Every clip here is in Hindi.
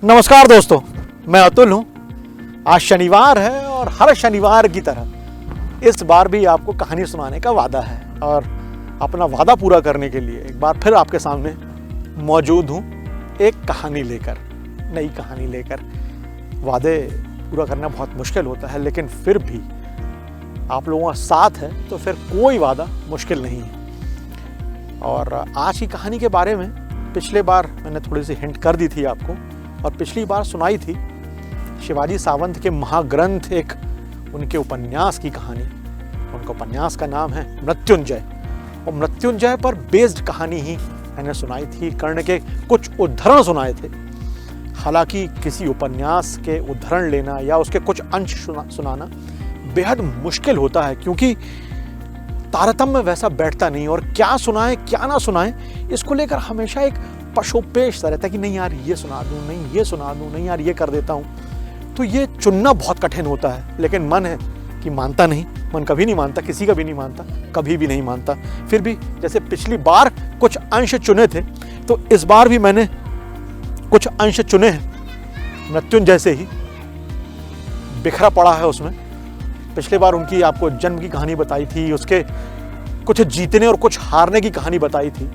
नमस्कार दोस्तों, मैं अतुल हूँ। आज शनिवार है और हर शनिवार की तरह इस बार भी आपको कहानी सुनाने का वादा है और अपना वादा पूरा करने के लिए एक बार फिर आपके सामने मौजूद हूँ, एक कहानी लेकर, नई कहानी लेकर। वादे पूरा करना बहुत मुश्किल होता है, लेकिन फिर भी आप लोगों का साथ है तो फिर कोई वादा मुश्किल नहीं है। और आज की कहानी के बारे में पिछले बार मैंने थोड़ी सी हिंट कर दी थी आपको, और पिछली बार सुनाई थी शिवाजी सावंत के महाग्रंथ एक उनके उपन्यास की कहानी। उनका उपन्यास का नाम है मृत्युंजय, और मृत्युंजय पर बेस्ड कहानी ही मैंने सुनाई थी। कर्ण के कुछ उद्धरण सुनाए थे। हालांकि किसी उपन्यास के उद्धरण लेना या उसके कुछ अंश सुनाना बेहद मुश्किल होता है, क्योंकि तारतम्य वैसा बैठता नहीं, और क्या सुनाएं क्या ना सुनाएं इसको लेकर हमेशा एक पशोपेश सा रहता है कि नहीं यार ये सुना दूं, नहीं ये सुना दूं, नहीं यार ये कर देता हूं। तो ये चुनना बहुत कठिन होता है, लेकिन मन है कि मानता नहीं। मन कभी नहीं मानता, किसी का भी नहीं मानता, कभी भी नहीं मानता। फिर भी जैसे पिछली बार कुछ अंश चुने थे, तो इस बार भी मैंने कुछ अंश चुने हैं मृत्युंजय से ही। बिखरा पड़ा है उसमें। पिछले बार उनकी आपको जन्म की कहानी बताई थी, उसके कुछ जीतने और कुछ हारने की कहानी बताई थी।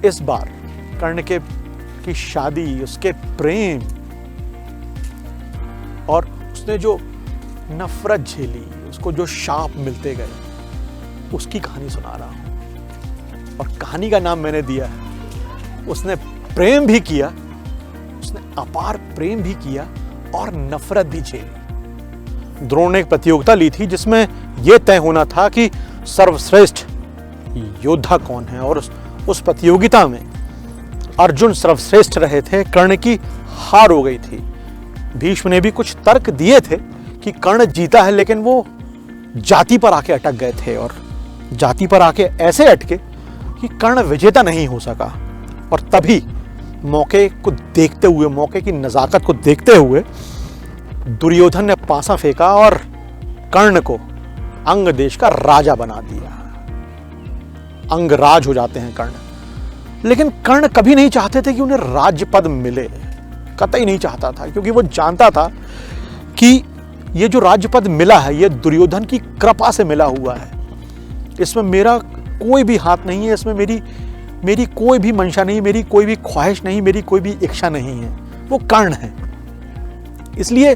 इस बार कर्ण की शादी, उसके प्रेम और उसने जो नफरत झेली, उसको जो शाप मिलते गए, उसकी कहानी सुना रहा हूं। और कहानी का नाम मैंने दिया है उसने प्रेम भी किया, उसने अपार प्रेम भी किया और नफरत भी झेली। द्रोण ने एक प्रतियोगिता ली थी जिसमें यह तय होना था कि सर्वश्रेष्ठ योद्धा कौन है, और उस प्रतियोगिता में अर्जुन सर्वश्रेष्ठ रहे थे। कर्ण की हार हो गई थी। भीष्म ने भी कुछ तर्क दिए थे कि कर्ण जीता है, लेकिन वो जाति पर आके अटक गए थे, और जाति पर आके ऐसे अटके कि कर्ण विजेता नहीं हो सका। और तभी मौके को देखते हुए, मौके की नजाकत को देखते हुए दुर्योधन ने पासा फेंका और कर्ण को अंग देश का राजा बना दिया। अंगराज हो जाते हैं कर्ण। लेकिन कर्ण कभी नहीं चाहते थे कि उन्हें राज्य पद मिले, कतई नहीं चाहता था, क्योंकि वो जानता था कि ये जो राज्य पद मिला है ये दुर्योधन की कृपा से मिला हुआ है। इसमें मेरा कोई भी हाथ नहीं है, इसमें मेरी कोई भी मंशा नहीं, मेरी कोई भी ख्वाहिश नहीं, मेरी कोई भी इच्छा नहीं है। वो कर्ण है। इसलिए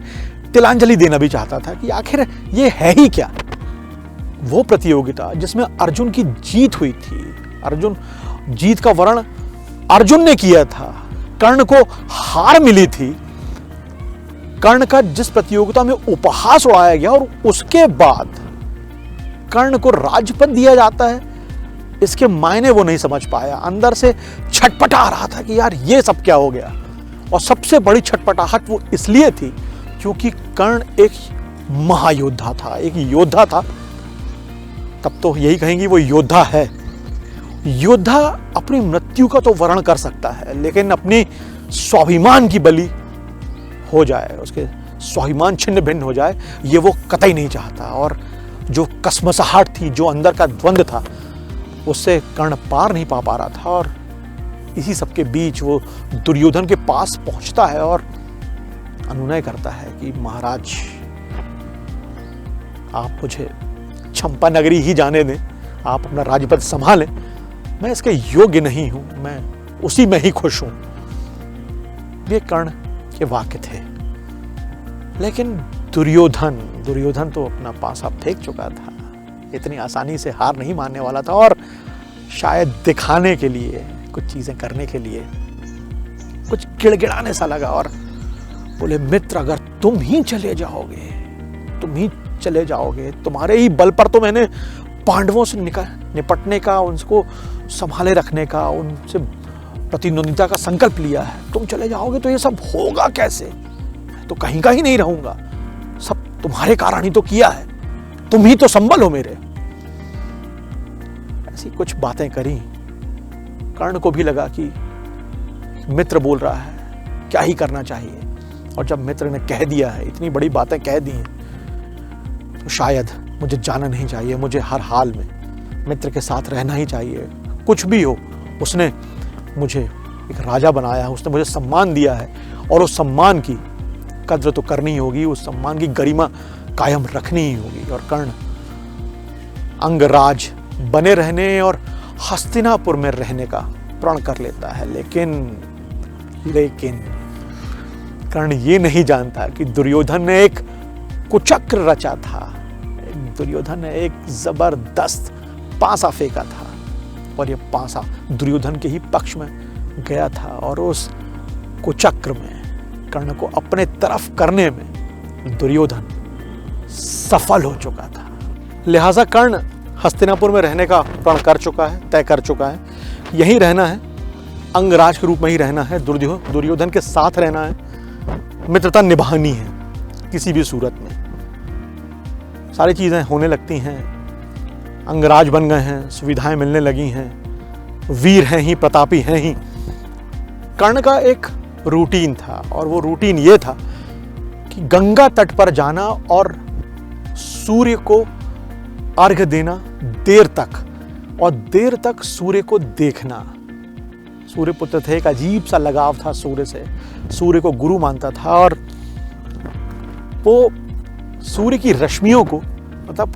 तिलांजलि देना भी चाहता था कि आखिर ये है ही क्या। वो प्रतियोगिता जिसमें अर्जुन की जीत हुई थी, जीत का वर्ण अर्जुन ने किया था, कर्ण को हार मिली थी। कर्ण का जिस प्रतियोगिता में उपहास उड़ाया गया और उसके बाद कर्ण को राज्यपद दिया जाता है, इसके मायने वो नहीं समझ पाया। अंदर से छटपटा रहा था कि यार ये सब क्या हो गया। और सबसे बड़ी छटपटाहट वो इसलिए थी क्योंकि कर्ण एक महायोद्धा था, एक योद्धा था। तब तो यही कहेंगे वो योद्धा है। योद्धा अपनी मृत्यु का तो वर्ण कर सकता है, लेकिन अपनी स्वाभिमान की बलि हो जाए, उसके स्वाभिमान छिन्न भिन्न हो जाए, ये वो कतई नहीं चाहता। और जो कसमसाहट थी, जो अंदर का द्वंद्व था, उससे कर्ण पार नहीं पा रहा था। और इसी सबके बीच वो दुर्योधन के पास पहुंचता है और अनुनय करता है कि महाराज, आप मुझे चंपा नगरी ही जाने दें, आप अपना राज्यपद संभालें। मैं इसके योग्य नहीं हूं, मैं उसी में ही खुश हूं। ये कर्ण के वाक्य थे। लेकिन दुर्योधन तो अपना पासा फेंक चुका था। इतनी आसानी से हार नहीं मानने वाला था, और शायद दिखाने के लिए, कुछ चीजें करने के लिए कुछ गिड़गिड़ाने सा लगा और बोले, मित्र अगर तुम ही चले जाओगे, तुम्हारे ही बल पर तो मैंने पांडवों से निपटने का, उनको संभाले रखने का, उनसे प्रतिद्वंदिता का संकल्प लिया है। तुम चले जाओगे तो ये सब होगा कैसे? तो कहीं का ही नहीं रहूंगा। सब तुम्हारे कारण ही तो किया है, तुम ही तो संबल हो मेरे। ऐसी कुछ बातें करी। कर्ण को भी लगा कि मित्र बोल रहा है, क्या ही करना चाहिए। और जब मित्र ने कह दिया है, इतनी बड़ी बातें कह दी हैं, तो शायद मुझे जाना नहीं चाहिए, मुझे हर हाल में मित्र के साथ रहना ही चाहिए। कुछ भी हो, उसने मुझे एक राजा बनाया है, उसने मुझे सम्मान दिया है, और उस सम्मान की कद्र तो करनी ही होगी, उस सम्मान की गरिमा कायम रखनी ही होगी। और कर्ण अंगराज बने रहने और हस्तिनापुर में रहने का प्रण कर लेता है। लेकिन कर्ण ये नहीं जानता कि दुर्योधन ने एक कुचक्र रचा था। दुर्योधन ने एक जबरदस्त पासा फेंका था और ये पासा दुर्योधन के ही पक्ष में गया था और उस कुचक्र में कर्ण को अपने तरफ करने में दुर्योधन सफल हो चुका था। लिहाजा कर्ण हस्तिनापुर में रहने का प्रण कर चुका है, तय कर चुका है। यहीं रहना है, अंगराज के रूप में ही रहना है, दुर्योधन के साथ रहना है, मित्रता निभानी है किसी भी सूरत में। सारी चीज़ें होने लगती हैं, अंगराज बन गए हैं, सुविधाएं मिलने लगी हैं, वीर हैं ही, प्रतापी हैं ही। कर्ण का एक रूटीन था और वो रूटीन ये था कि गंगा तट पर जाना और सूर्य को अर्घ्य देना देर तक, और देर तक सूर्य को देखना। सूर्य पुत्र थे, एक अजीब सा लगाव था सूर्य से, सूर्य को गुरु मानता था और वो सूर्य की रश्मियों को मतलब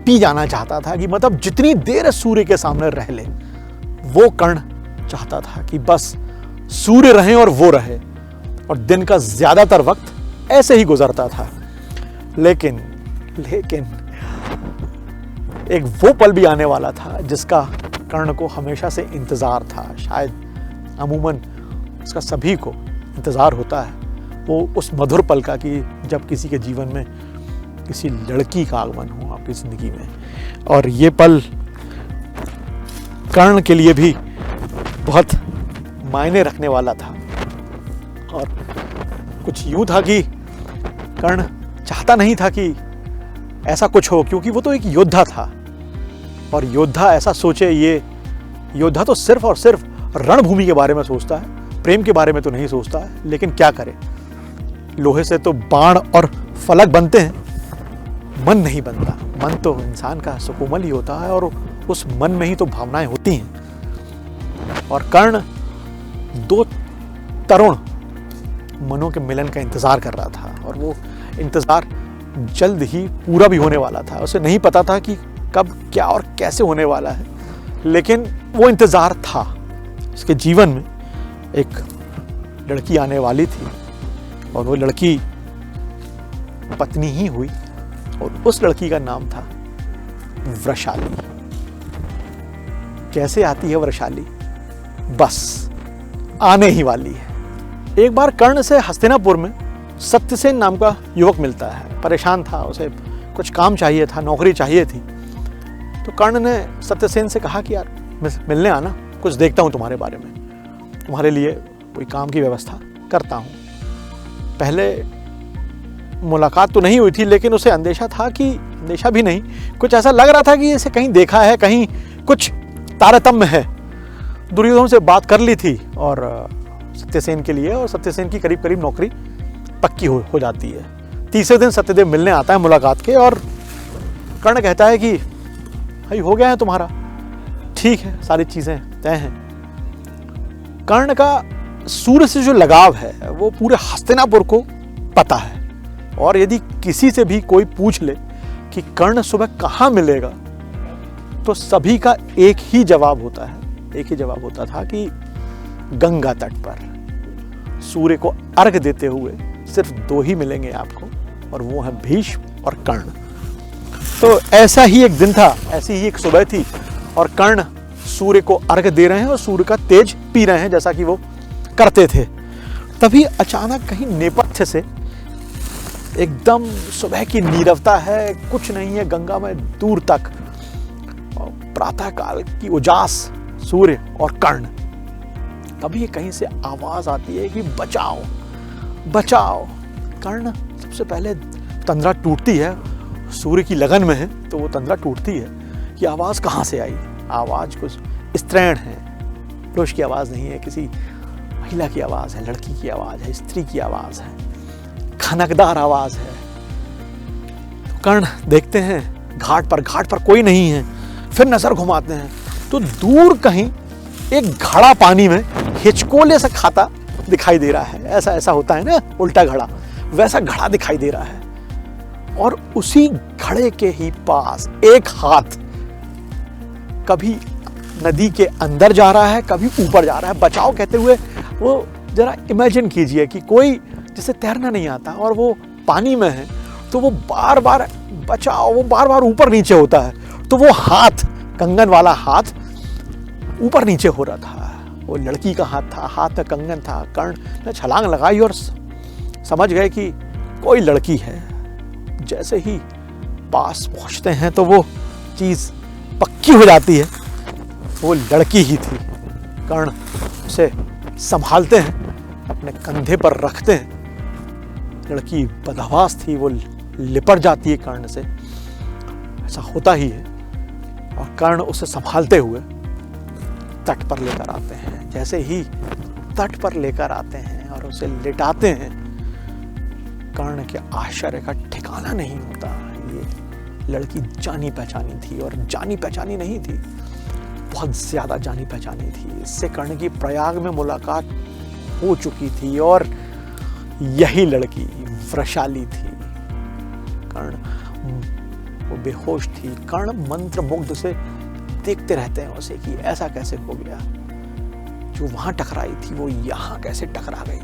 पी जाना चाहता था कि मतलब जितनी देर सूर्य के सामने रह ले। वो कर्ण चाहता था कि बस सूर्य रहे और वो रहे, और दिन का ज्यादातर वक्त ऐसे ही गुजरता था। लेकिन एक वो पल भी आने वाला था जिसका कर्ण को हमेशा से इंतजार था। शायद अमूमन उसका सभी को इंतजार होता है, वो उस मधुर पल का कि जब किसी के जीवन में किसी लड़की का आगमन हो आपकी जिंदगी में। और ये पल कर्ण के लिए भी बहुत मायने रखने वाला था। और कुछ यूं था कि कर्ण चाहता नहीं था कि ऐसा कुछ हो, क्योंकि वो तो एक योद्धा था और योद्धा ऐसा सोचे, ये योद्धा तो सिर्फ और सिर्फ रणभूमि के बारे में सोचता है, प्रेम के बारे में तो नहीं सोचता है। लेकिन क्या करे, लोहे से तो बाण और फलक बनते हैं, मन नहीं बनता। मन तो इंसान का सुकोमल ही होता है और उस मन में ही तो भावनाएं होती हैं। और कर्ण दो तरुण मनों के मिलन का इंतजार कर रहा था और वो इंतजार जल्द ही पूरा भी होने वाला था। उसे नहीं पता था कि कब, क्या और कैसे होने वाला है, लेकिन वो इंतजार था। उसके जीवन में एक लड़की आने वाली थी और वो लड़की पत्नी ही हुई और उस लड़की का नाम था वृषाली। कैसे आती है वृषाली? बस आने ही वाली है। एक बार कर्ण से हस्तिनापुर में सत्यसेन नाम का युवक मिलता है। परेशान था, उसे कुछ काम चाहिए था, नौकरी चाहिए थी। तो कर्ण ने सत्यसेन से कहा कि यार मिलने आना, कुछ देखता हूं तुम्हारे बारे में, तुम्हारे लिए कोई काम की व्यवस्था करता हूं। पहले मुलाकात तो नहीं हुई थी, लेकिन उसे अंदेशा था कि, अंदेशा भी नहीं, कुछ ऐसा लग रहा था कि इसे कहीं देखा है, कहीं कुछ तारतम्य है। दुर्योधन से बात कर ली थी और सत्यसेन के लिए, और सत्यसेन की करीब करीब नौकरी पक्की हो जाती है। तीसरे दिन सत्यदेव मिलने आता है मुलाकात के, और कर्ण कहता है कि भाई हो गया है तुम्हारा, ठीक है, सारी चीजें तय हैं। कर्ण का सूर्य से जो लगाव है वो पूरे हस्तिनापुर को पता है, और यदि किसी से भी कोई पूछ ले कि कर्ण सुबह कहाँ मिलेगा, तो सभी का एक ही जवाब होता है, एक ही जवाब होता था कि गंगा तट पर सूर्य को अर्घ देते हुए सिर्फ दो ही मिलेंगे आपको, और वो है भीष्म और कर्ण। तो ऐसा ही एक दिन था, ऐसी ही एक सुबह थी, और कर्ण सूर्य को अर्घ दे रहे हैं और सूर्य का तेज पी रहे हैं जैसा कि वो करते थे। तभी अचानक कहीं नेपथ्य से एकदम सुबह की नीरवता है, कुछ नहीं है गंगा में दूर तक, और प्रातः काल की उजास, सूर्य और कर्ण। तभी कहीं से आवाज आती है कि बचाओ बचाओ। कर्ण सबसे पहले तंद्रा टूटती है, सूर्य की लगन में है तो वो तंद्रा टूटती है कि आवाज कहाँ से आई। आवाज कुछ स्त्रैण है, पुरुष की आवाज नहीं है, किसी महिला की आवाज है, लड़की की आवाज है, स्त्री की आवाज है, खनकदार आवाज है। तो कर्ण देखते हैं घाट पर कोई नहीं है। फिर नजर घुमाते हैं तो दूर कहीं एक घड़ा पानी में हिचकोले से खाता दिखाई दे रहा है, ऐसा ऐसा होता है ना उल्टा घड़ा, वैसा घड़ा दिखाई दे रहा है। और उसी घड़े के ही पास एक हाथ कभी नदी के अंदर जा रहा है, कभी ऊपर जा रहा है। बचाओ कहते हुए वो जरा इमेजिन कीजिए कि कोई जिसे तैरना नहीं आता और वो पानी में है, तो वो बार बार बचाओ, वो बार बार ऊपर नीचे होता है, तो वो हाथ, कंगन वाला हाथ ऊपर नीचे हो रहा था। वो लड़की का हाथ था, हाथ में कंगन था। कर्ण ने छलांग लगाई और समझ गए कि कोई लड़की है। जैसे ही पास पहुंचते हैं तो वो चीज पक्की हो जाती है, वो लड़की ही थी। कर्ण उसे संभालते हैं, अपने कंधे पर रखते हैं। लड़की बदहवास थी, वो लिपट जाती है कर्ण से, ऐसा होता ही है। और कर्ण उसे संभालते हुए तट पर लेकर आते हैं। जैसे ही तट पर लेकर आते हैं और उसे लिटाते हैं, कर्ण के आश्चर्य का ठिकाना नहीं होता। ये लड़की जानी पहचानी थी, और जानी पहचानी नहीं थी, बहुत ज्यादा जानी पहचानी थी। इससे कर्ण की प्रयाग में मुलाकात हो चुकी थी और यही लड़की वृषाली थी। कर्ण वो बेहोश थी। कर्ण मंत्रमुग्ध से देखते रहते हैं उसे कि ऐसा कैसे हो गया, जो वहां टकराई थी वो यहां कैसे टकरा गई।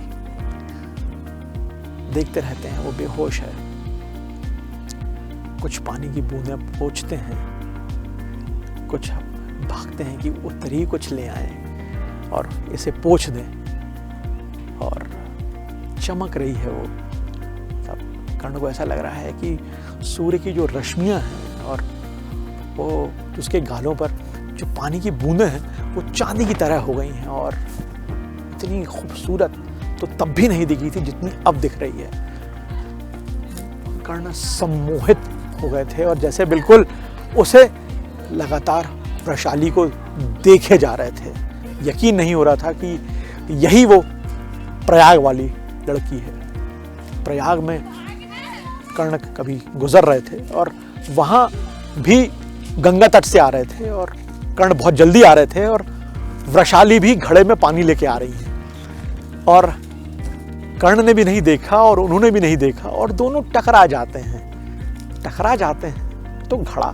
देखते रहते हैं, वो बेहोश है। कुछ पानी की बूंदें पोंछते हैं, कुछ भागते हैं कि उत्तरी कुछ ले आए और इसे पोंछ दें, और चमक रही है वो। तब कर्ण को ऐसा लग रहा है कि सूर्य की जो रश्मियां हैं और वो उसके गालों पर जो पानी की बूंदें हैं वो चांदी की तरह हो गई हैं, और इतनी खूबसूरत तो तब भी नहीं दिखी थी जितनी अब दिख रही है। कर्ण सम्मोहित हो गए थे और जैसे बिल्कुल उसे लगातार वृषाली को देखे जा रहे थे। यकीन नहीं हो रहा था कि यही वो प्रयाग वाली लड़की है। प्रयाग में कर्ण कभी गुजर रहे थे और वहां भी गंगा तट से आ रहे थे, और कर्ण बहुत जल्दी आ रहे थे, और वृषाली भी घड़े में पानी लेके आ रही है। और कर्ण ने भी नहीं देखा और उन्होंने भी नहीं देखा, और दोनों टकरा जाते हैं। टकरा जाते हैं तो घड़ा,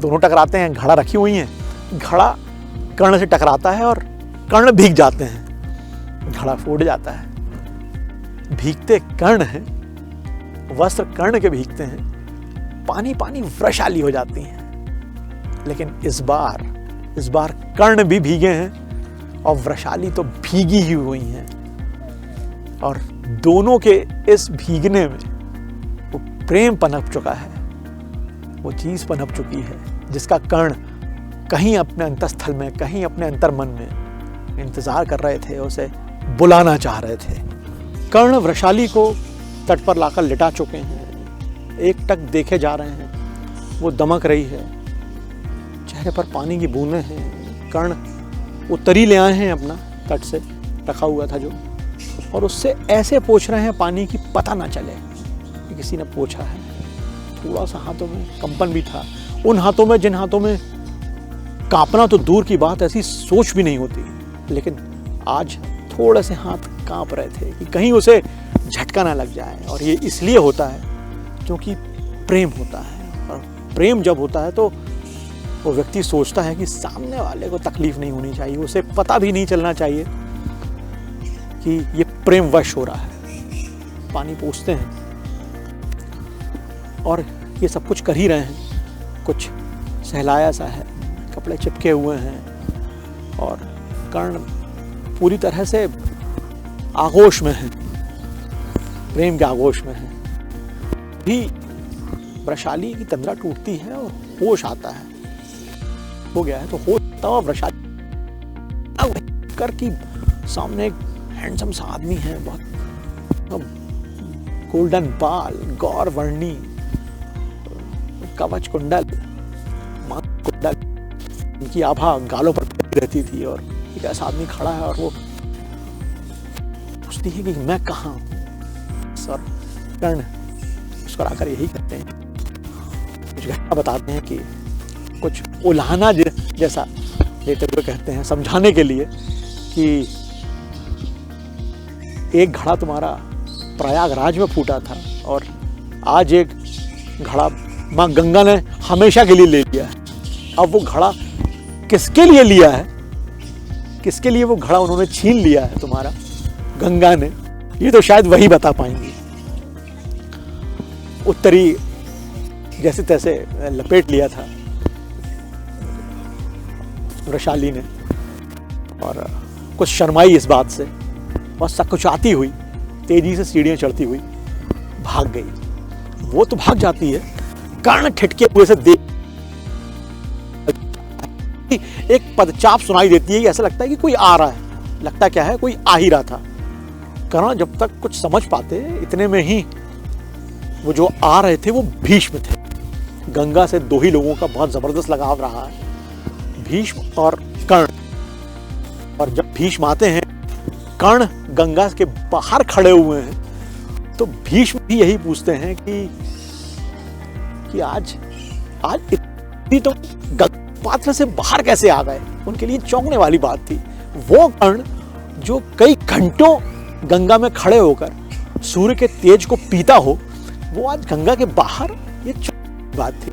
दोनों टकराते हैं, घड़ा रखी हुई है, घड़ा कर्ण से टकराता है और कर्ण भीग जाते हैं, घड़ा फूट जाता है। भीगते कर्ण हैं, वस्त्र कर्ण के भीगते हैं, पानी पानी वृषाली हो जाती हैं। लेकिन इस बार कर्ण भी भीगे हैं और वृषाली तो भीगी ही हुई हैं, और दोनों के इस भीगने में वो प्रेम पनप चुका है, वो चीज पनप चुकी है जिसका कर्ण कहीं अपने अंतस्थल में, कहीं अपने अंतर्मन में इंतजार कर रहे थे, उसे बुलाना चाह रहे थे। कर्ण वृषाली को तट पर लाकर लिटा चुके हैं, एक टक देखे जा रहे हैं, वो दमक रही है, चेहरे पर पानी की बूंदें हैं। कर्ण उत्तरी ले आए हैं अपना, तट से रखा हुआ था जो, और उससे ऐसे पोंछ रहे हैं पानी की पता ना चले कि किसी ने पोंछा है। थोड़ा सा हाथों में कंपन भी था, उन हाथों में जिन हाथों में कांपना तो दूर की बात, ऐसी सोच भी नहीं होती, लेकिन आज थोड़े से हाथ कांप रहे थे कि कहीं उसे झटका ना लग जाए। और ये इसलिए होता है क्योंकि प्रेम होता है, और प्रेम जब होता है तो वो व्यक्ति सोचता है कि सामने वाले को तकलीफ नहीं होनी चाहिए, उसे पता भी नहीं चलना चाहिए कि ये प्रेम वश हो रहा है। पानी पोंछते हैं और ये सब कुछ कर ही रहे हैं, कुछ सहलाया सा है, कपड़े चिपके हुए हैं, और कर्ण पूरी तरह से आगोश में है, प्रेम के आगोश में है। भी वृषाली की तंद्रा टूटती है और होश आता है, हो गया है तो होश आता है। और वृषाली कर की सामने एक हैंडसम सा आदमी है, बहुत गोल्डन बाल, गौर वर्णी, कवच कुंडल, मांग कुंडल, उनकी आभा गालों पर रहती थी, और एक ऐसा आदमी खड़ा है और वो पूछती है कि मैं कहाँ हूँ। सर कर्ण उसको आकर यही कहते हैं, कुछ घटना बताते हैं कि कुछ उल्हाना जैसा देते हुए कहते हैं, समझाने के लिए कि एक घड़ा तुम्हारा प्रयागराज में फूटा था और आज एक घड़ा माँ गंगा ने हमेशा के लिए ले लिया है। अब वो घड़ा किसके लिए लिया है, किसके लिए वो घड़ा उन्होंने छीन लिया है तुम्हारा गंगा ने, ये तो शायद वही बता पाएंगे। उत्तरी जैसे तैसे लपेट लिया था वृषाली ने और कुछ शर्माई इस बात से और सकुचाती हुई तेजी से सीढ़ियां चढ़ती हुई भाग गई। वो तो भाग जाती है, कर्ण ठिठके हुए से देख एक पदचाप सुनाई देती है। ऐसा लगता है कि कोई आ रहा है, लगता क्या है कोई आ ही रहा था। कर्ण जब तक कुछ समझ पाते इतने में ही वो जो आ रहे थे वो भीष्म थे। गंगा से दो ही लोगों का बहुत जबरदस्त लगाव रहा है, भीष्म और कर्ण। और जब भीष्म आते हैं, कर्ण गंगा के बाहर खड़े हुए हैं, तो भीष्म भी यही पूछते हैं कि आज इतनी तो पात्र से बाहर कैसे आ गए। उनके लिए चौंकने वाली बात थी। वो कर्ण जो कई घंटों गंगा में खड़े होकर सूर्य के तेज को पीता हो, वो आज गंगा के बाहर, ये चौंकने बात थी।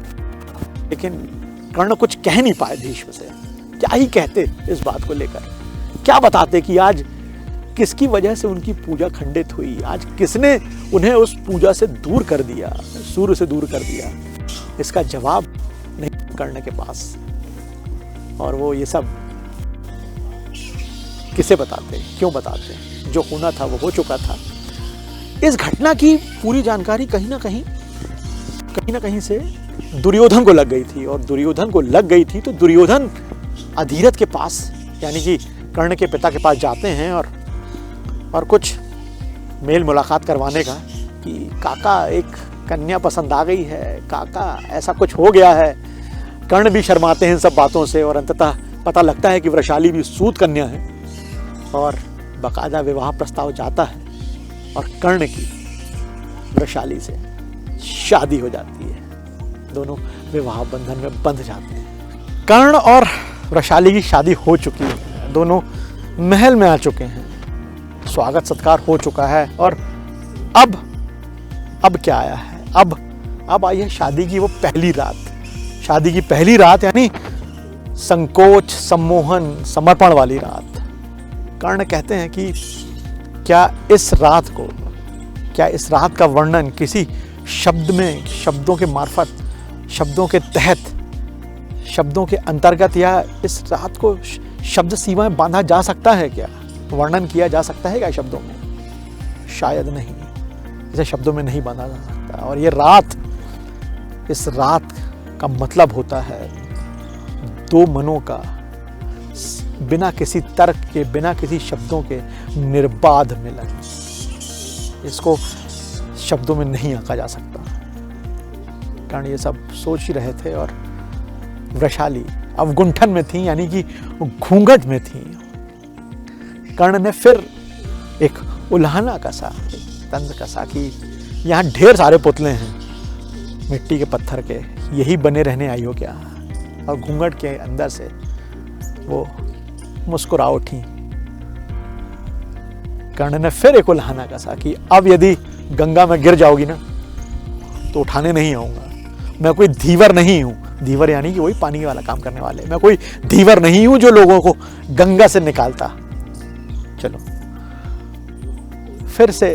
लेकिन कर्ण कुछ कह नहीं पाए भीष्म से। क्या ही कहते इस बात को लेकर, क्या बताते कि आज किसकी वजह से उनकी पूजा खंडित हुई, आज किसने उन्हें उस पूजा से दूर कर दिया, सूर्य से दूर कर दिया। इसका जवाब नहीं कर्ण के पास। और वो ये सब किसे बताते, क्यों बताते? जो होना था वो हो चुका था। इस घटना की पूरी जानकारी कहीं ना कहीं से दुर्योधन को लग गई थी। और दुर्योधन को लग गई थी तो दुर्योधन अधिरथ के पास, यानी कि कर्ण के पिता के पास जाते हैं और कुछ मेल मुलाकात करवाने का कि काका एक कन्या पसंद आ गई है, काका ऐसा कुछ हो गया है। कर्ण भी शर्माते हैं इन सब बातों से और अंततः पता लगता है कि वृषाली भी सूत कन्या है और बाकायदा विवाह प्रस्ताव जाता है और कर्ण की वृषाली से शादी हो जाती है। दोनों विवाह बंधन में बंध जाते हैं। कर्ण और वृषाली की शादी हो चुकी है, दोनों महल में आ चुके हैं, स्वागत सत्कार हो चुका है। और अब क्या आया है? अब आई है शादी की वो पहली रात। शादी की पहली रात यानी संकोच, सम्मोहन, समर्पण वाली रात। कर्ण कहते हैं कि क्या इस रात का वर्णन किसी शब्द में, शब्दों के मार्फत, शब्दों के तहत, शब्दों के अंतर्गत, या इस रात को शब्द सीमाएं बांधा जा सकता है क्या? वर्णन किया जा सकता है क्या शब्दों में? शायद नहीं, इसे शब्दों में नहीं बांधा जा सकता। और ये रात, इस रात का मतलब होता है दो मनों का बिना किसी तर्क के, बिना किसी शब्दों के निर्बाध मिलन। इसको शब्दों में नहीं आंका जा सकता। कारण ये सब सोच ही रहे थे और वृषाली अवगुंठन में थी, यानी कि घूंघट में थी। कर्ण ने फिर एक उल्हाना कसा, तंत्र कसा कि यहाँ ढेर सारे पुतले हैं मिट्टी के, पत्थर के, यही बने रहने आई हो क्या? और घूंघट के अंदर से वो मुस्कुरा उठी। कर्ण ने फिर एक उल्हाना कसा कि अब यदि गंगा में गिर जाओगी ना तो उठाने नहीं आऊंगा। मैं कोई धीवर नहीं हूं। धीवर यानी कि वही पानी वाला काम करने वाले। मैं कोई धीवर नहीं हूं जो लोगों को गंगा से निकालता। चलो, फिर से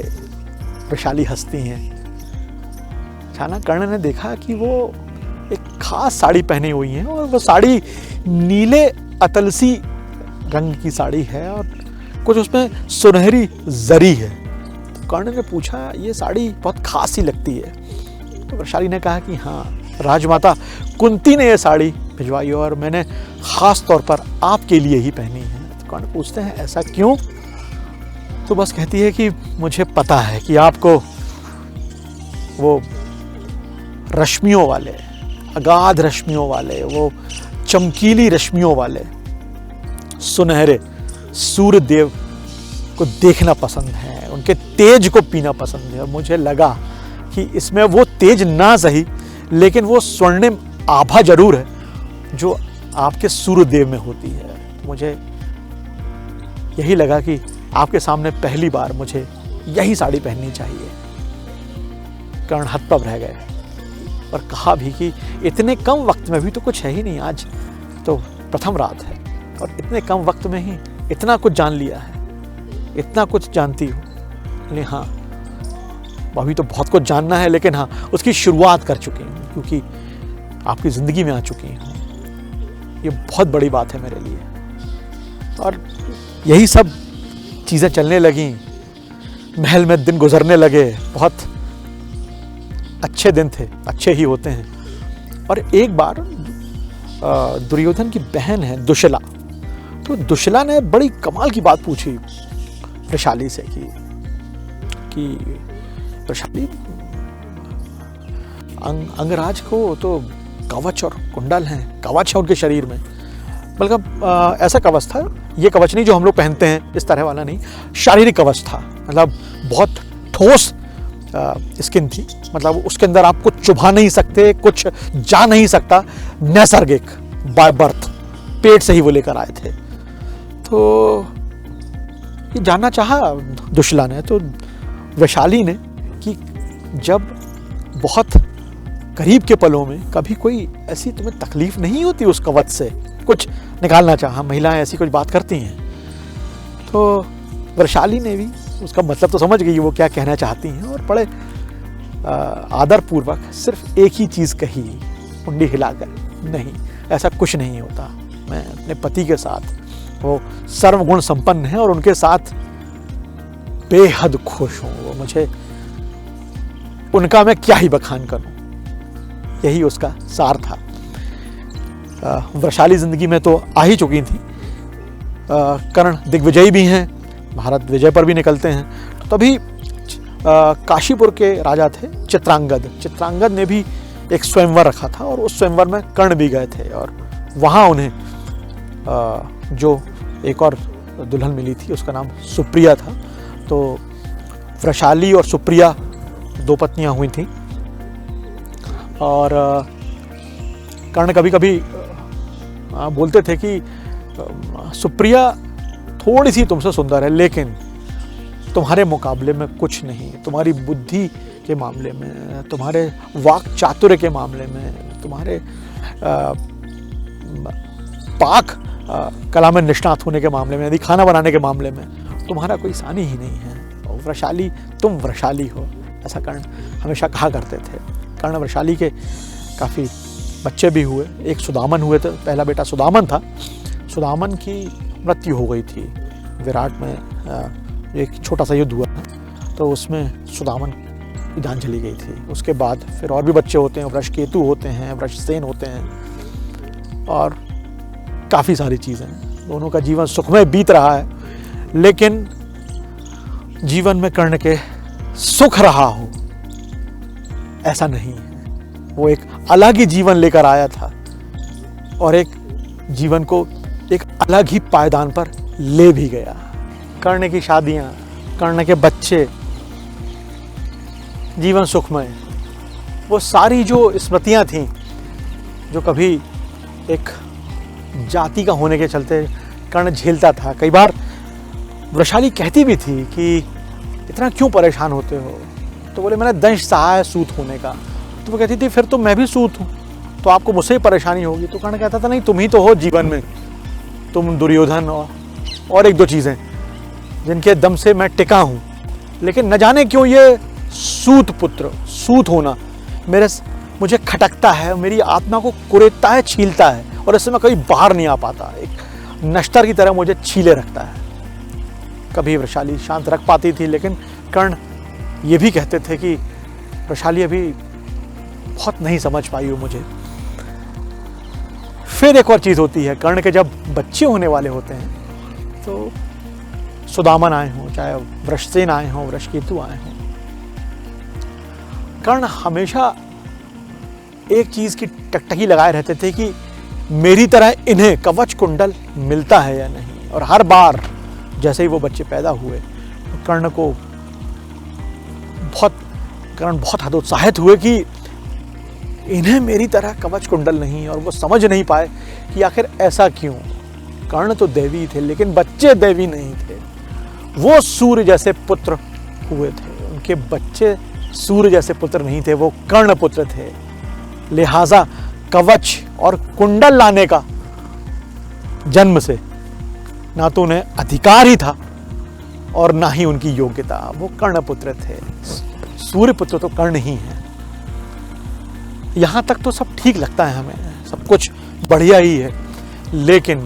वृषाली हंसती हैं। अचानक कर्ण ने देखा कि वो एक खास साड़ी पहनी हुई है और वो साड़ी नीले अतलसी रंग की साड़ी है और कुछ उसमें सुनहरी जरी है। तो कर्ण ने पूछा, ये साड़ी बहुत खास सी लगती है। तो वृषाली ने कहा कि हाँ, राजमाता कुंती ने ये साड़ी भिजवाई और मैंने खास तौर पर आपके लिए ही पहनी है। तो कर्ण पूछते हैं, ऐसा क्यों? तो बस कहती है कि मुझे पता है कि आपको वो रश्मियों वाले, अगाध रश्मियों वाले, वो चमकीली रश्मियों वाले सुनहरे सूर्य देव को देखना पसंद है, उनके तेज को पीना पसंद है। मुझे लगा कि इसमें वो तेज ना सही, लेकिन वो स्वर्णिम आभा जरूर है जो आपके सूर्य देव में होती है। मुझे यही लगा कि आपके सामने पहली बार मुझे यही साड़ी पहननी चाहिए। कर्ण हतप्रभ रह गए और कहा भी कि इतने कम वक्त में भी तो कुछ है ही नहीं, आज तो प्रथम रात है और इतने कम वक्त में ही इतना कुछ जान लिया है, इतना कुछ जानती हो। बोले हाँ, अभी तो बहुत कुछ जानना है, लेकिन हाँ उसकी शुरुआत कर चुकी हूँ, क्योंकि आपकी ज़िंदगी में आ चुकी हूँ। ये बहुत बड़ी बात है मेरे लिए। और यही सब चीज़ें चलने लगीं, महल में दिन गुजरने लगे। बहुत अच्छे दिन थे, अच्छे ही होते हैं। और एक बार दुर्योधन की बहन है दुशला, तो दुशला ने बड़ी कमाल की बात पूछी वृषाली से कि वृषाली, अंगराज को तो कवच और कुंडल हैं, कवच है उनके शरीर में, बल्कि ऐसा कवच था, ये कवच नहीं जो हम लोग पहनते हैं इस तरह वाला नहीं, शारीरिक कवच था। मतलब बहुत ठोस स्किन थी, मतलब उसके अंदर आप कुछ चुभा नहीं सकते, कुछ जा नहीं सकता, नैसर्गिक बाय बर्थ, पेट से ही वो लेकर आए थे। तो ये जानना चाहा दुशला ने, तो वैशाली ने कि जब बहुत करीब के पलों में कभी कोई ऐसी तुम्हें तकलीफ नहीं होती उस कवच से, कुछ निकालना चाहा, महिलाएं ऐसी कुछ बात करती हैं। तो वैशाली ने भी उसका मतलब तो समझ गई वो क्या कहना चाहती हैं, और बड़े आदरपूर्वक सिर्फ एक ही चीज़ कही, मुंडी हिलाकर, नहीं ऐसा कुछ नहीं होता, मैं अपने पति के साथ, वो सर्वगुण संपन्न है और उनके साथ बेहद खुश हूँ, वो मुझे उनका मैं क्या ही बखान करूँ। यही उसका सार था। वैशाली जिंदगी में तो आ ही चुकी थी। कर्ण दिग्विजयी भी हैं, भारत विजय पर भी निकलते हैं। तो तभी काशीपुर के राजा थे चित्रांगद, चित्रांगद ने भी एक स्वयंवर रखा था और उस स्वयंवर में कर्ण भी गए थे, और वहाँ उन्हें जो एक और दुल्हन मिली थी उसका नाम सुप्रिया था। तो वैशाली और सुप्रिया दो पत्नियां हुई थी, और कर्ण कभी कभी बोलते थे कि सुप्रिया थोड़ी सी तुमसे सुंदर है, लेकिन तुम्हारे मुकाबले में कुछ नहीं, तुम्हारी बुद्धि के मामले में, तुम्हारे वाक चातुर्य के मामले में, तुम्हारे पाक कला में निष्णात होने के मामले में, यदि खाना बनाने के मामले में तुम्हारा कोई सानी ही नहीं है। और वैशाली, तुम वैशाली हो, ऐसा कर्ण हमेशा कहा करते थे। कर्ण वैशाली के काफ़ी बच्चे भी हुए, एक सुदामन हुए थे, पहला बेटा सुदामन था। सुदामन की मृत्यु हो गई थी, विराट में एक छोटा सा युद्ध हुआ तो उसमें सुदामन की जान चली गई थी। उसके बाद फिर और भी बच्चे होते हैं, वृषकेतु होते हैं, वृषसेन होते हैं, और काफ़ी सारी चीज़ें। दोनों का जीवन सुखमय बीत रहा है, लेकिन जीवन में कर्ण के सुख रहा हो ऐसा नहीं है। वो एक अलग ही जीवन लेकर आया था और एक जीवन को एक अलग ही पायदान पर ले भी गया। कर्ण की शादियां, कर्ण के बच्चे, जीवन सुखमय, वो सारी जो स्मृतियां थीं जो कभी एक जाति का होने के चलते कर्ण झेलता था। कई बार वैशाली कहती भी थी कि इतना क्यों परेशान होते हो, तो बोले मैंने दंश सहा है सूत होने का। तो वो कहती थी फिर तो मैं भी सूत हूँ, तो आपको मुझसे ही परेशानी होगी। तो कर्ण कहता था नहीं, तुम ही तो हो जीवन में, तुम दुर्योधन और एक दो चीज़ें जिनके दम से मैं टिका हूँ। लेकिन न जाने क्यों ये सूत पुत्र, सूत होना मुझे खटकता है, मेरी आत्मा को कुरेदता है, छीलता है, और इससे मैं कभी बाहर नहीं आ पाता। एक नश्तर की तरह मुझे छीले रखता है। कभी वैशाली शांत रख पाती थी, लेकिन कर्ण ये भी कहते थे कि वैशाली अभी बहुत नहीं समझ पाई हो मुझे। फिर एक और चीज़ होती है, कर्ण के जब बच्चे होने वाले होते हैं, तो सुदामन आए हों, चाहे वृषसेन आए हों, वृषकेतु आए हों, कर्ण हमेशा एक चीज़ की टकटकी लगाए रहते थे कि मेरी तरह इन्हें कवच कुंडल मिलता है या नहीं। और हर बार जैसे ही वो बच्चे पैदा हुए तो कर्ण बहुत हतोत्साहित हुए कि इन्हें मेरी तरह कवच कुंडल नहीं, और वो समझ नहीं पाए कि आखिर ऐसा क्यों। कर्ण तो दैवी थे, लेकिन बच्चे दैवी नहीं थे। वो सूर्य जैसे पुत्र हुए थे, उनके बच्चे सूर्य जैसे पुत्र नहीं थे, वो कर्ण पुत्र थे। लिहाजा कवच और कुंडल लाने का जन्म से ना तो उन्हें अधिकार ही था और ना ही उनकी योग्यता। वो कर्ण पुत्र थे, सूर्य पुत्र तो कर्ण ही है। यहां तक तो सब ठीक लगता है हमें, सब कुछ बढ़िया ही है, लेकिन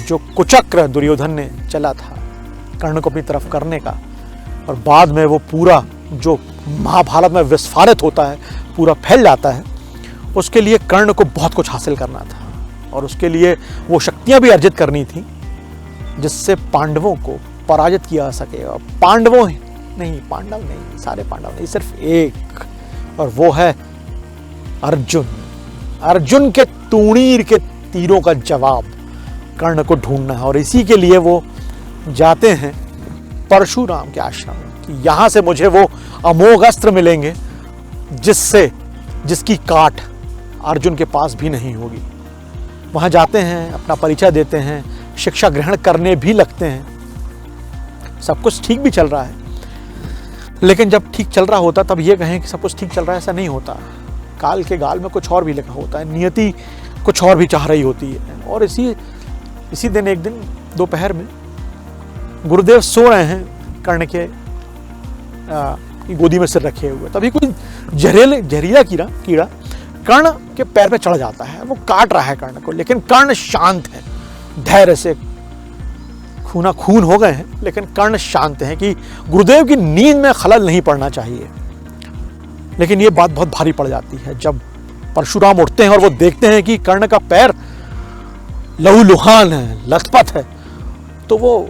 जो कुचक्र दुर्योधन ने चला था कर्ण को अपनी तरफ करने का, और बाद में वो पूरा जो महाभारत में विस्फारित होता है, पूरा फैल जाता है, उसके लिए कर्ण को बहुत कुछ हासिल करना था और उसके लिए वो शक्तियां भी अर्जित करनी थी जिससे पांडवों को पराजित किया जा सके। और पांडव नहीं, सारे पांडव नहीं, सिर्फ एक, और वो है अर्जुन। अर्जुन के तूणीर के तीरों का जवाब कर्ण को ढूंढना है, और इसी के लिए वो जाते हैं परशुराम के आश्रम कि यहां से मुझे वो अमोघ अस्त्र मिलेंगे जिसकी काट अर्जुन के पास भी नहीं होगी। वहां जाते हैं, अपना परिचय देते हैं, शिक्षा ग्रहण करने भी लगते हैं। सब कुछ ठीक भी चल रहा है, लेकिन जब ठीक चल रहा होता तब ये कहें कि सब कुछ ठीक चल रहा है, ऐसा नहीं होता। काल के गाल में कुछ और भी लिखा होता है, नियति कुछ और भी चाह रही होती है। और इसी दिन एक दिन दोपहर में गुरुदेव सो रहे हैं कर्ण के गोदी में सिर रखे हुए, तभी कोई जहरीला कीड़ा कर्ण के पैर पे चढ़ जाता है। वो काट रहा है कर्ण को, लेकिन कर्ण शांत है, धैर्य से। खूना खून हो गए हैं, लेकिन कर्ण शांत हैं कि गुरुदेव की नींद में खलल नहीं पड़ना चाहिए। लेकिन ये बात बहुत भारी पड़ जाती है जब परशुराम उठते हैं और वो देखते हैं कि कर्ण का पैर लहूलुहान है, लथपथ है, तो वो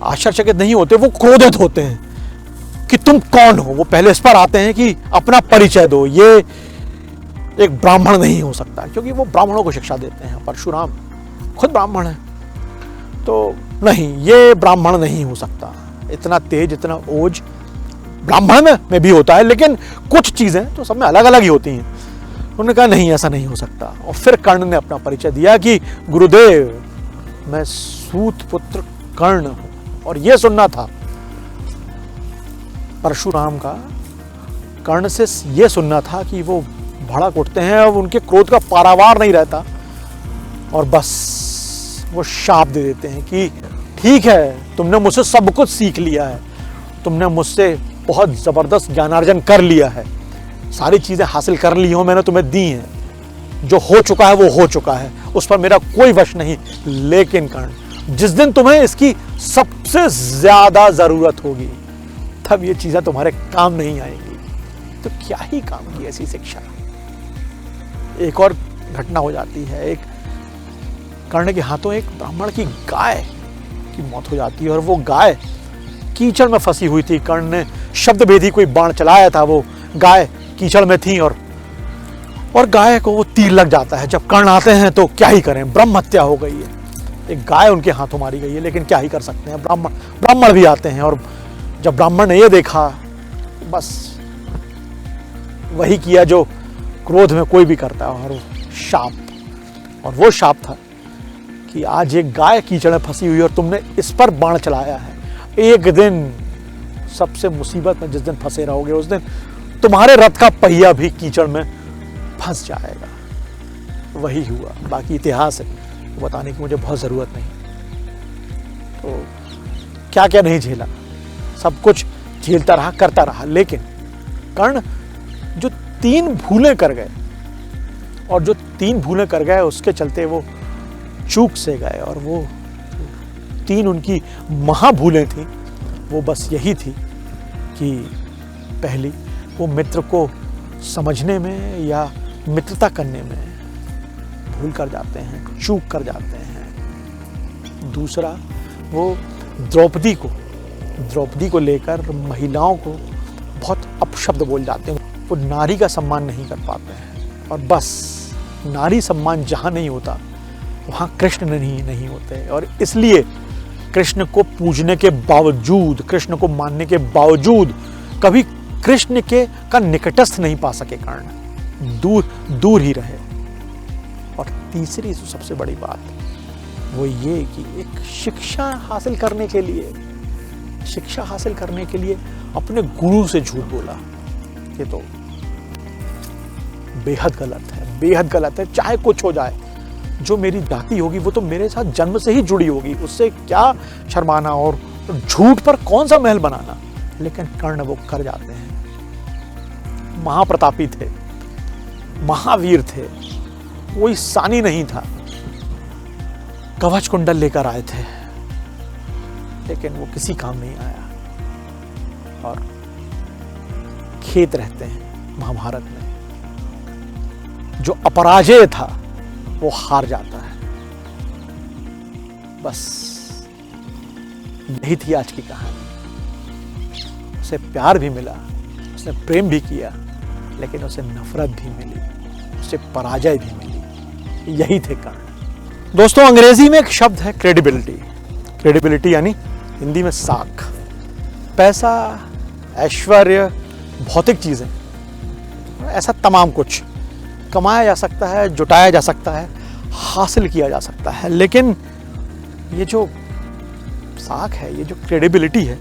आश्चर्यचकित नहीं होते, वो क्रोधित होते हैं कि तुम कौन हो। वो पहले इस पर आते हैं कि अपना परिचय दो, ये एक ब्राह्मण नहीं हो सकता, क्योंकि वो ब्राह्मणों को शिक्षा देते हैं। परशुराम खुद ब्राह्मण है, तो नहीं, ये ब्राह्मण नहीं हो सकता। इतना तेज, इतना ओज ब्राह्मण में भी होता है, लेकिन कुछ चीजें तो सब में अलग अलग ही होती हैं। उन्होंने कहा नहीं, ऐसा नहीं हो सकता। और फिर कर्ण ने अपना परिचय दिया कि गुरुदेव, मैं सूत पुत्र कर्ण हूं। और यह सुनना था परशुराम का, कर्ण से यह सुनना था कि वो भड़क उठते हैं और उनके क्रोध का पारावार नहीं रहता, और बस वो शाप दे देते हैं कि ठीक है, तुमने मुझसे सब कुछ सीख लिया है, तुमने मुझसे बहुत जबरदस्त ज्ञानार्जन कर लिया है, सारी चीजें हासिल कर ली हो मैंने तुम्हें दी हैं, जो हो चुका है वो हो चुका है, उस पर मेरा कोई वश नहीं। लेकिन कर्ण, जिस दिन तुम्हें इसकी सबसे ज्यादा जरूरत होगी, तब ये चीजें तुम्हारे काम नहीं आएंगी। तो क्या ही काम की ऐसी शिक्षा। एक और घटना हो जाती है, एक कर्ण के हाथों एक ब्राह्मण की गाय की मौत हो जाती है, और वो गाय कीचड़ में फंसी हुई थी। कर्ण ने शब्द भेदी कोई बाण चलाया था, वो गाय कीचड़ में थी, और गाय को वो तीर लग जाता है। जब कर्ण आते हैं तो क्या ही करें, ब्रह्म हत्या हो गई है, एक गाय उनके हाथों मारी गई है, लेकिन क्या ही कर सकते हैं। ब्राह्मण भी आते हैं, और जब ब्राह्मण ने ये देखा, बस वही किया जो क्रोध में कोई भी करता है, और वो शाप था कि आज एक गाय कीचड़ में फंसी हुई और तुमने इस पर बाण चलाया है। एक दिन सबसे मुसीबत में जिस दिन फंसे रहोगे, उस दिन तुम्हारे रथ का पहिया भी कीचड़ में फंस जाएगा। वही हुआ, बाकी इतिहास है, तो बताने की मुझे बहुत जरूरत नहीं। तो क्या क्या नहीं झेला, सब कुछ झेलता रहा, करता रहा। लेकिन कर्ण जो 3 भूलें कर गए, और जो 3 भूलें कर गए उसके चलते वो चूक से गए, और वो 3 उनकी महाभूलें थी। वो बस यही थी कि पहली, वो मित्र को समझने में या मित्रता करने में भूल कर जाते हैं, चूक कर जाते हैं। दूसरा, वो द्रौपदी को लेकर महिलाओं को बहुत अपशब्द बोल जाते हैं, वो नारी का सम्मान नहीं कर पाते हैं। और बस नारी सम्मान जहाँ नहीं होता वहाँ कृष्ण नहीं होते, और इसलिए कृष्ण को पूजने के बावजूद, कृष्ण को मानने के बावजूद कभी कृष्ण का निकटस्थ नहीं पा सके कर्ण, दूर ही रहे। और तीसरी सबसे बड़ी बात वो ये कि एक शिक्षा हासिल करने के लिए अपने गुरु से झूठ बोला। ये तो बेहद गलत है। चाहे कुछ हो जाए, जो मेरी जाति होगी वो तो मेरे साथ जन्म से ही जुड़ी होगी, उससे क्या शर्माना और झूठ पर कौन सा महल बनाना। लेकिन कर्ण वो कर जाते हैं। महाप्रतापी थे, महावीर थे, कोई सानी नहीं था। कवच कुंडल लेकर आए थे, लेकिन वो किसी काम नहीं आया। और खेत रहते हैं महाभारत में, जो अपराजय था वो हार जाता है। बस यही थी आज की कहानी। उसे प्यार भी मिला, उसने प्रेम भी किया, लेकिन उसे नफरत भी मिली, उसे पराजय भी मिली। यही थे कर्ण। दोस्तों, अंग्रेजी में एक शब्द है क्रेडिबिलिटी यानी हिंदी में साख। पैसा, ऐश्वर्य, भौतिक चीजें, ऐसा तमाम कुछ कमाया जा सकता है, जुटाया जा सकता है, हासिल किया जा सकता है। लेकिन ये जो साख है, ये जो क्रेडिबिलिटी है,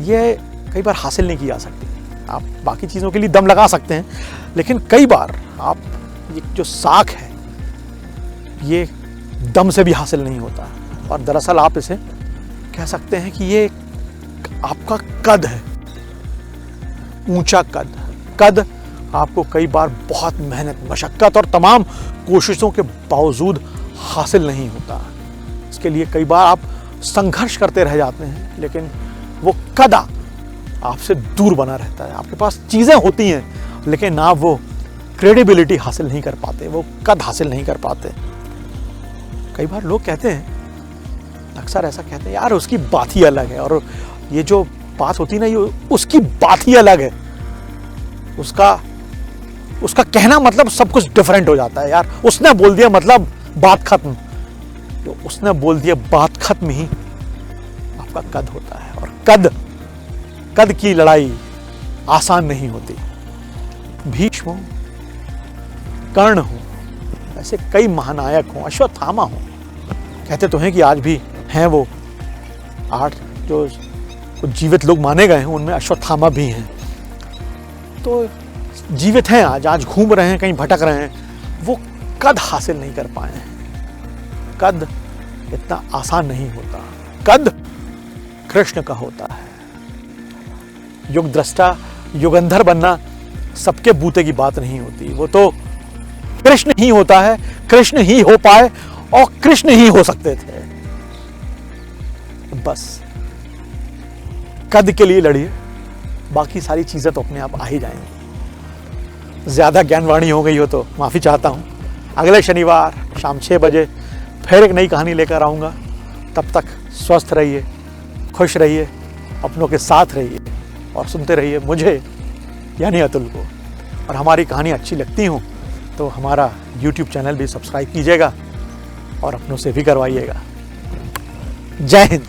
ये कई बार हासिल नहीं की जा सकती। आप बाकी चीज़ों के लिए दम लगा सकते हैं, लेकिन कई बार आप ये जो साख है, ये दम से भी हासिल नहीं होता। और दरअसल आप इसे कह सकते हैं कि ये आपका कद है, ऊंचा कद आपको कई बार बहुत मेहनत, मशक्कत और तमाम कोशिशों के बावजूद हासिल नहीं होता। इसके लिए कई बार आप संघर्ष करते रह जाते हैं, लेकिन वो कद आपसे दूर बना रहता है। आपके पास चीज़ें होती हैं, लेकिन आप वो क्रेडिबिलिटी हासिल नहीं कर पाते, वो कद हासिल नहीं कर पाते। कई बार लोग कहते हैं, अक्सर ऐसा कहते हैं, यार उसकी बात ही अलग है। और ये जो बात होती ना, ये उसकी बात ही अलग है। उसका कहना मतलब सब कुछ डिफरेंट हो जाता है। यार उसने बोल दिया मतलब बात खत्म। तो उसने बोल दिया बात खत्म ही आपका कद होता है। और कद की लड़ाई आसान नहीं होती। भीष्म हो, कर्ण हो, ऐसे कई महानायक हो, अश्वत्थामा हो, कहते तो हैं कि आज भी हैं वो 8 जो जीवित लोग माने गए हैं, उनमें अश्वत्थामा भी हैं। तो जीवित हैं, आज घूम रहे हैं, कहीं भटक रहे हैं। वो कद हासिल नहीं कर पाए हैं। कद इतना आसान नहीं होता। कद कृष्ण का होता है। युग दृष्टा, युगंधर बनना सबके बूते की बात नहीं होती। वो तो कृष्ण ही होता है, कृष्ण ही हो पाए और कृष्ण ही हो सकते थे। बस कद के लिए लड़िए, बाकी सारी चीजें तो अपने आप आ ही जाएंगी। ज्यादा ज्ञानवाणी हो गई हो तो माफी चाहता हूं। अगले शनिवार शाम 6 बजे फिर एक नई कहानी लेकर आऊंगा। तब तक स्वस्थ रहिए, खुश रहिए, अपनों के साथ रहिए और सुनते रहिए मुझे यानी अतुल को। और हमारी कहानी अच्छी लगती हो तो हमारा YouTube चैनल भी सब्सक्राइब कीजिएगा और अपनों से भी करवाइएगा। जय हिंद।